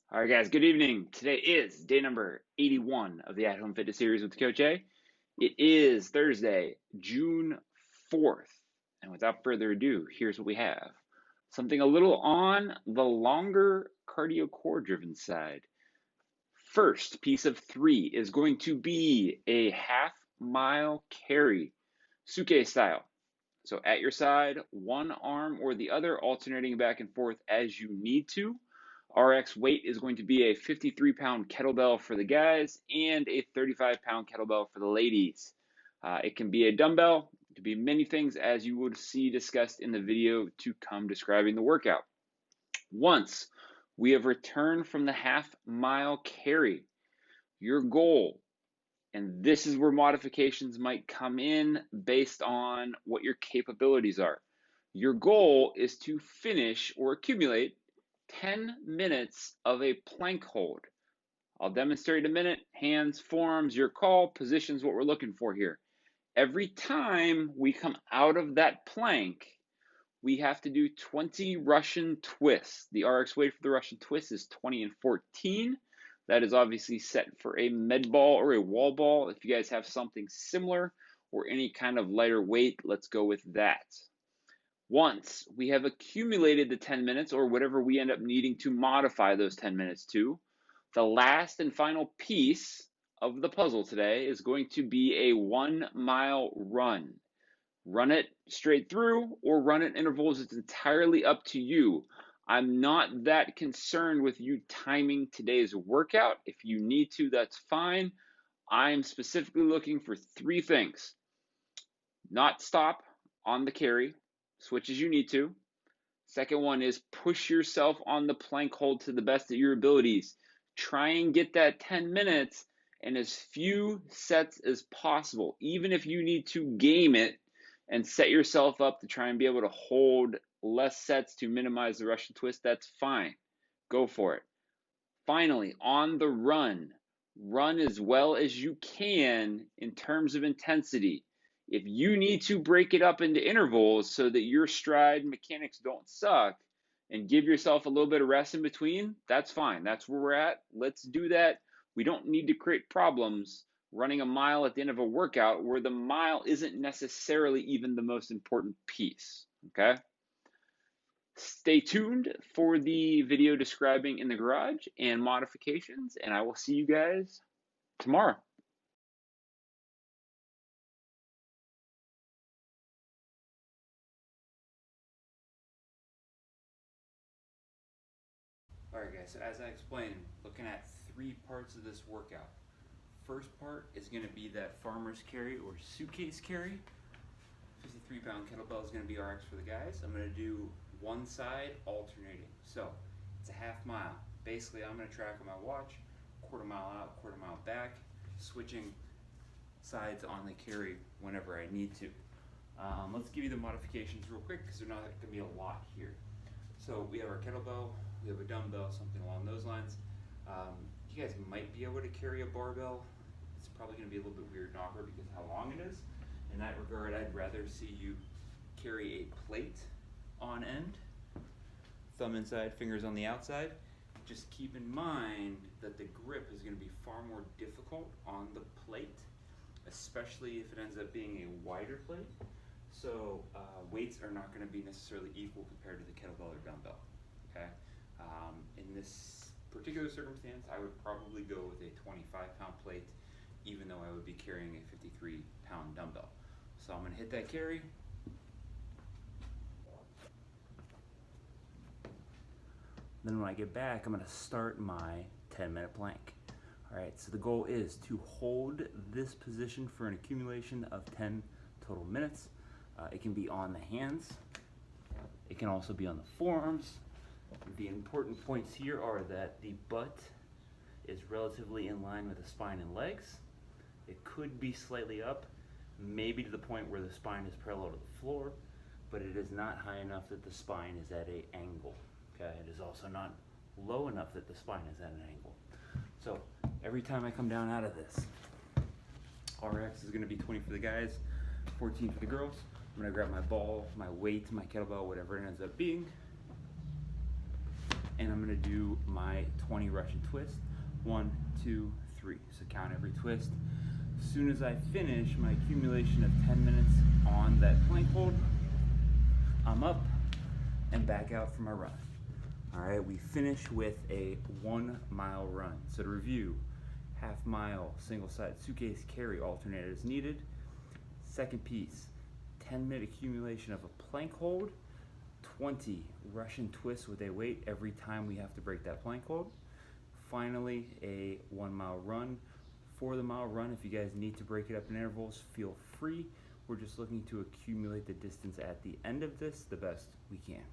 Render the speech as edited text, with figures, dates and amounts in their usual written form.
All right, guys, good evening. Today is day number 81 of the At Home Fitness Series with Coach A. It is Thursday, June 4th. And without further ado, here's what we have. Something a little on the longer cardio core driven side. First piece of three is going to be a half-mile carry, suitcase style. So at your side, one arm or the other, alternating back and forth as you need to. RX weight is going to be a 53-pound kettlebell for the guys and a 35-pound kettlebell for the ladies. It can be a dumbbell. It can be many things, as you would see discussed in the video to come describing the workout. Once we have returned from the half-mile carry, your goal, and this is where modifications might come in based on what your capabilities are. Your goal is to finish or accumulate 10 minutes of a plank hold. I'll demonstrate in a minute. Hands, forearms, your call. Position's what we're looking for here. Every time we come out of that plank, we have to do 20 Russian twists. The RX weight for the Russian twist is 20 and 14. That is obviously set for a med ball or a wall ball. If you guys have something similar or any kind of lighter weight, let's go with that. Once we have accumulated the 10 minutes or whatever we end up needing to modify those 10 minutes to, the last and final piece of the puzzle today is going to be a 1 mile run. Run it straight through or run it in intervals. It's entirely up to you. I'm not that concerned with you timing today's workout. If you need to, that's fine. I'm specifically looking for three things. Not stop on the carry, switch as you need to. Second one is push yourself on the plank hold to the best of your abilities. Try and get that 10 minutes in as few sets as possible. Even if you need to game it and set yourself up to try and be able to hold less sets to minimize the Russian twist, that's fine. Go for it. Finally, on the run as well as you can in terms of intensity. If you need to break it up into intervals so that your stride mechanics don't suck and give yourself a little bit of rest in between, that's fine. That's where we're at. Let's do that. We don't need to create problems running a mile at the end of a workout where the mile isn't necessarily even the most important piece, okay? Stay tuned for the video describing in the garage and modifications, and I will see you guys tomorrow. Alright guys, so as I explained, looking at three parts of this workout. First part is going to be that farmer's carry or suitcase carry. 53-pound kettlebell is going to be RX for the guys. I'm going to do one side alternating. So it's a half mile. Basically, I'm going to track on my watch, quarter mile out, quarter mile back, switching sides on the carry whenever I need to. Let's give you the modifications real quick because there's not going to be a lot here. So we have our kettlebell, we have a dumbbell, something along those lines. You guys might be able to carry a barbell. It's probably going to be a little bit weird and awkward because of how long it is. In that regard, I'd rather see you carry a plate on end, thumb inside, fingers on the outside. Just keep in mind that the grip is going to be far more difficult on the plate, especially if it ends up being a wider plate. So weights are not going to be necessarily equal compared to the kettlebell or dumbbell. Okay. In this particular circumstance, I would probably go with a 25-pound plate, even though I would be carrying a 53-pound dumbbell. So I'm going to hit that carry. Then when I get back, I'm going to start my 10-minute plank. All right, so the goal is to hold this position for an accumulation of 10 total minutes. It can be on the hands. It can also be on the forearms. The important points here are that the butt is relatively in line with the spine and legs. It could be slightly up, maybe to the point where the spine is parallel to the floor, but it is not high enough that the spine is at an angle. Okay, it is also not low enough that the spine is at an angle. So every time I come down out of this, RX is going to be 20 for the guys, 14 for the girls. I'm going to grab my ball, my weight, my kettlebell, whatever it ends up being. and I'm going to do my 20 Russian twist. 1, 2, 3. So count every twist. As soon as I finish my accumulation of 10 minutes on that plank hold, I'm up and back out for my run. All right, we finish with a 1 mile run. So to review, half mile, single side suitcase carry, alternate as needed. Second piece, 10-minute accumulation of a plank hold, 20 Russian twists with a weight every time we have to break that plank hold. Finally, a 1 mile run. For the mile run, if you guys need to break it up in intervals, feel free. We're just looking to accumulate the distance at the end of this the best we can.